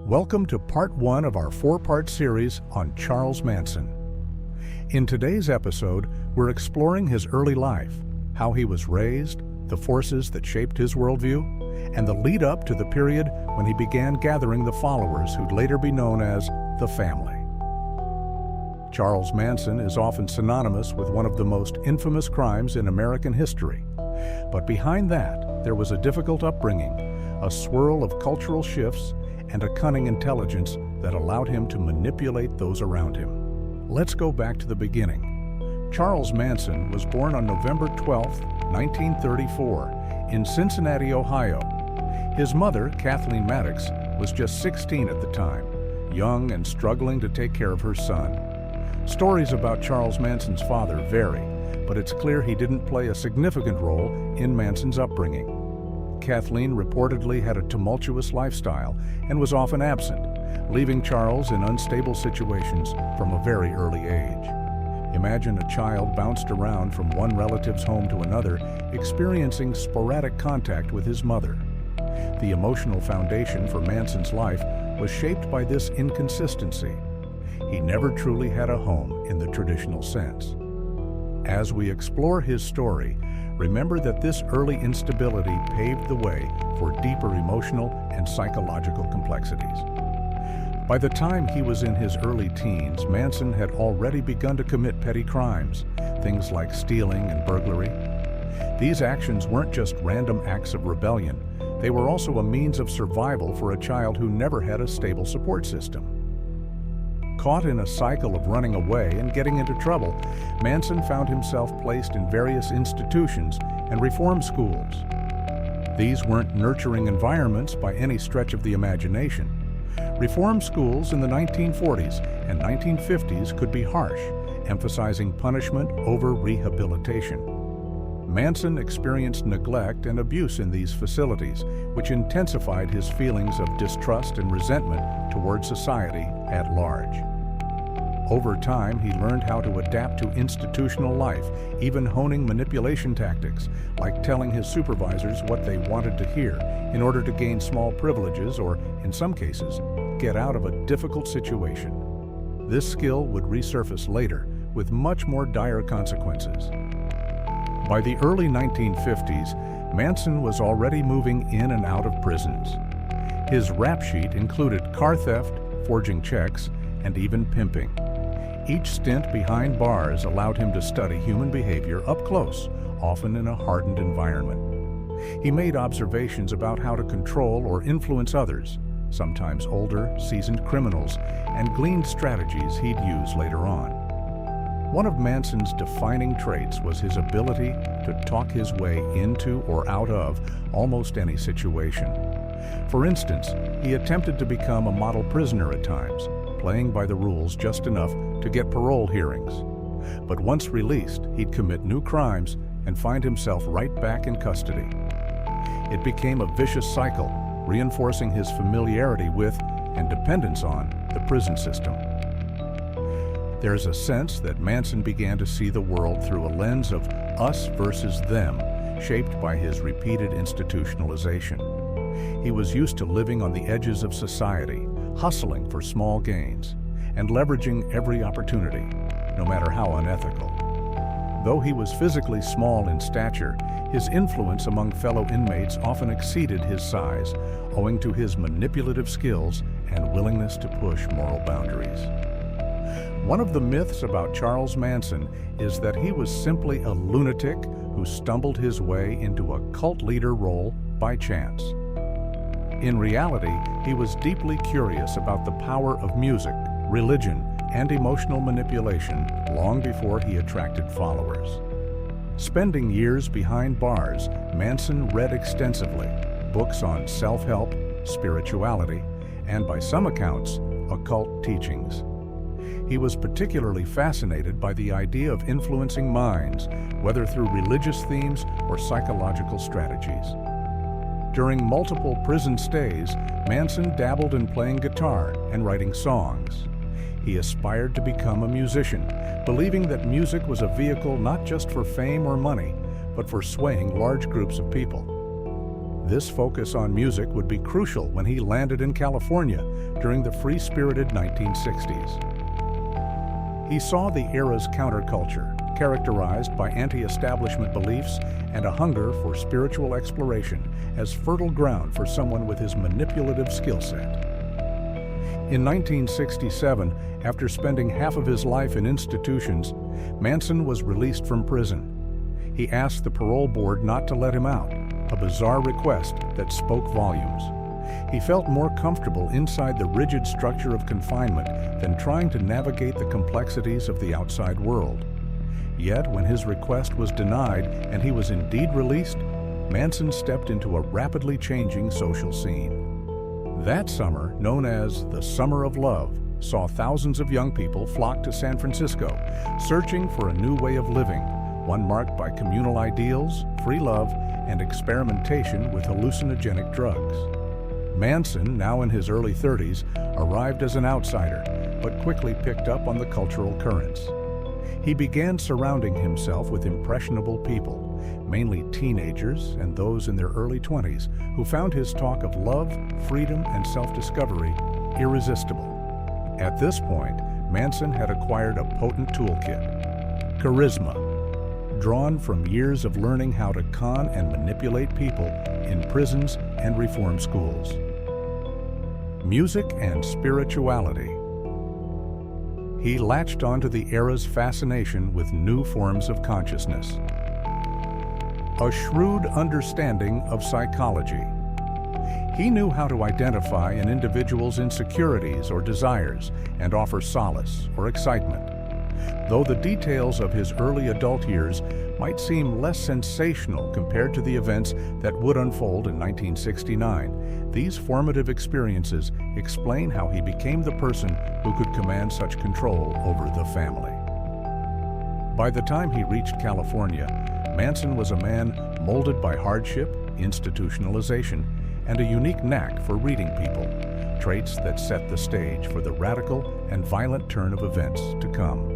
Welcome to part 1 of our 4-part series on Charles Manson. In today's episode, we're exploring his early life, how he was raised, the forces that shaped his worldview, and the lead up to the period when he began gathering the followers who'd later be known as the family. Charles Manson is often synonymous with one of the most infamous crimes in American history. But behind that, there was a difficult upbringing, a swirl of cultural shifts, and a cunning intelligence that allowed him to manipulate those around him. Let's go back to the beginning. Charles Manson was born on November 12, 1934, in Cincinnati, Ohio. His mother, Kathleen Maddox, was just 16 at the time, young and struggling to take care of her son. Stories about Charles Manson's father vary, but it's clear he didn't play a significant role in Manson's upbringing. Kathleen reportedly had a tumultuous lifestyle and was often absent, leaving Charles in unstable situations from a very early age. Imagine a child bounced around from one relative's home to another, experiencing sporadic contact with his mother. The emotional foundation for Manson's life was shaped by this inconsistency. He never truly had a home in the traditional sense. As we explore his story, remember that this early instability paved the way for deeper emotional and psychological complexities. By the time he was in his early teens, Manson had already begun to commit petty crimes, things like stealing and burglary. These actions weren't just random acts of rebellion, they were also a means of survival for a child who never had a stable support system. Caught in a cycle of running away and getting into trouble, Manson found himself placed in various institutions and reform schools. These weren't nurturing environments by any stretch of the imagination. Reform schools in the 1940s and 1950s could be harsh, emphasizing punishment over rehabilitation. Manson experienced neglect and abuse in these facilities, which intensified his feelings of distrust and resentment towards society at large. Over time, he learned how to adapt to institutional life, even honing manipulation tactics, like telling his supervisors what they wanted to hear in order to gain small privileges or, in some cases, get out of a difficult situation. This skill would resurface later with much more dire consequences. By the early 1950s, Manson was already moving in and out of prisons. His rap sheet included car theft, forging checks, and even pimping. Each stint behind bars allowed him to study human behavior up close, often in a hardened environment. He made observations about how to control or influence others, sometimes older, seasoned criminals, and gleaned strategies he'd use later on. One of Manson's defining traits was his ability to talk his way into or out of almost any situation. For instance, he attempted to become a model prisoner at times, playing by the rules just enough to get parole hearings. But once released, he'd commit new crimes and find himself right back in custody. It became a vicious cycle, reinforcing his familiarity with and dependence on the prison system. There's a sense that Manson began to see the world through a lens of us versus them, shaped by his repeated institutionalization. He was used to living on the edges of society, hustling for small gains, and leveraging every opportunity, no matter how unethical. Though he was physically small in stature, his influence among fellow inmates often exceeded his size, owing to his manipulative skills and willingness to push moral boundaries. One of the myths about Charles Manson is that he was simply a lunatic who stumbled his way into a cult leader role by chance. In reality, he was deeply curious about the power of music, religion, and emotional manipulation long before he attracted followers. Spending years behind bars, Manson read extensively, books on self-help, spirituality, and by some accounts, occult teachings. He was particularly fascinated by the idea of influencing minds, whether through religious themes or psychological strategies. During multiple prison stays, Manson dabbled in playing guitar and writing songs. He aspired to become a musician, believing that music was a vehicle not just for fame or money, but for swaying large groups of people. This focus on music would be crucial when he landed in California during the free-spirited 1960s. He saw the era's counterculture, characterized by anti-establishment beliefs and a hunger for spiritual exploration, as fertile ground for someone with his manipulative skill set. In 1967, after spending half of his life in institutions, Manson was released from prison. He asked the parole board not to let him out, a bizarre request that spoke volumes. He felt more comfortable inside the rigid structure of confinement than trying to navigate the complexities of the outside world. Yet, when his request was denied and he was indeed released, Manson stepped into a rapidly changing social scene. That summer, known as the Summer of Love, saw thousands of young people flock to San Francisco, searching for a new way of living, one marked by communal ideals, free love, and experimentation with hallucinogenic drugs. Manson, now in his early 30s, arrived as an outsider, but quickly picked up on the cultural currents. He began surrounding himself with impressionable people, mainly teenagers and those in their early 20s, who found his talk of love, freedom, and self-discovery irresistible. At this point, Manson had acquired a potent toolkit: charisma, drawn from years of learning how to con and manipulate people in prisons and reform schools. Music and spirituality. He latched onto the era's fascination with new forms of consciousness. A shrewd understanding of psychology. He knew how to identify an individual's insecurities or desires and offer solace or excitement. Though the details of his early adult years might seem less sensational compared to the events that would unfold in 1969, these formative experiences explain how he became the person who could command such control over the family. By the time he reached California, Manson was a man molded by hardship, institutionalization, and a unique knack for reading people, traits that set the stage for the radical and violent turn of events to come.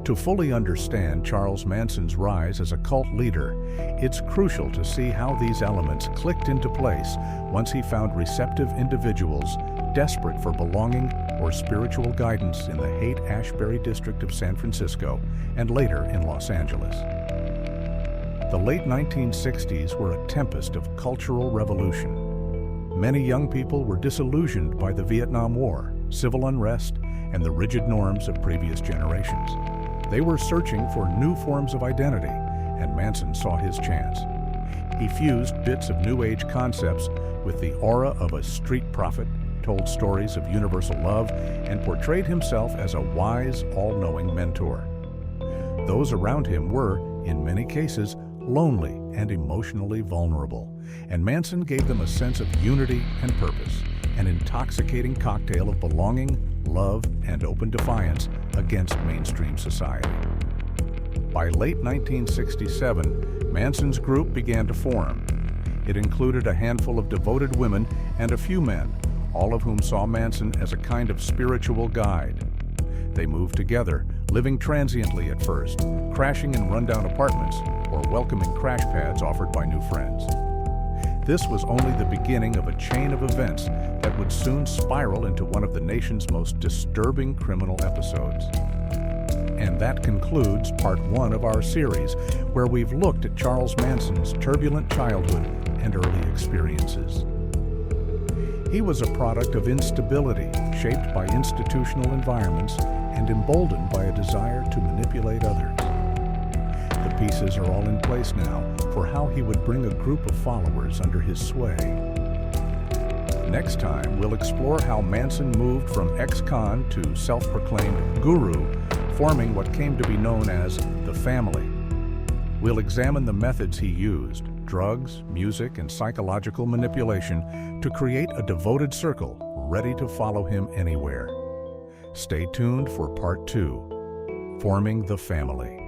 To fully understand Charles Manson's rise as a cult leader, it's crucial to see how these elements clicked into place once he found receptive individuals desperate for belonging or spiritual guidance in the Haight-Ashbury district of San Francisco and later in Los Angeles. The late 1960s were a tempest of cultural revolution. Many young people were disillusioned by the Vietnam War, civil unrest, and the rigid norms of previous generations. They were searching for new forms of identity, and Manson saw his chance. He fused bits of New Age concepts with the aura of a street prophet, told stories of universal love, and portrayed himself as a wise, all-knowing mentor. Those around him were, in many cases, lonely and emotionally vulnerable, and Manson gave them a sense of unity and purpose, an intoxicating cocktail of belonging, love, and open defiance against mainstream society. By late 1967, Manson's group began to form. It included a handful of devoted women and a few men, all of whom saw Manson as a kind of spiritual guide. They moved together, living transiently at first, crashing in rundown apartments or welcoming crash pads offered by new friends. This was only the beginning of a chain of events that would soon spiral into one of the nation's most disturbing criminal episodes. And that concludes part 1 of our series, where we've looked at Charles Manson's turbulent childhood and early experiences. He was a product of instability, shaped by institutional environments and emboldened by a desire to manipulate others. The pieces are all in place now for how he would bring a group of followers under his sway. Next time, we'll explore how Manson moved from ex-con to self-proclaimed guru, forming what came to be known as the family. We'll examine the methods he used, drugs, music, and psychological manipulation, to create a devoted circle ready to follow him anywhere. Stay tuned for part 2, Forming the Family.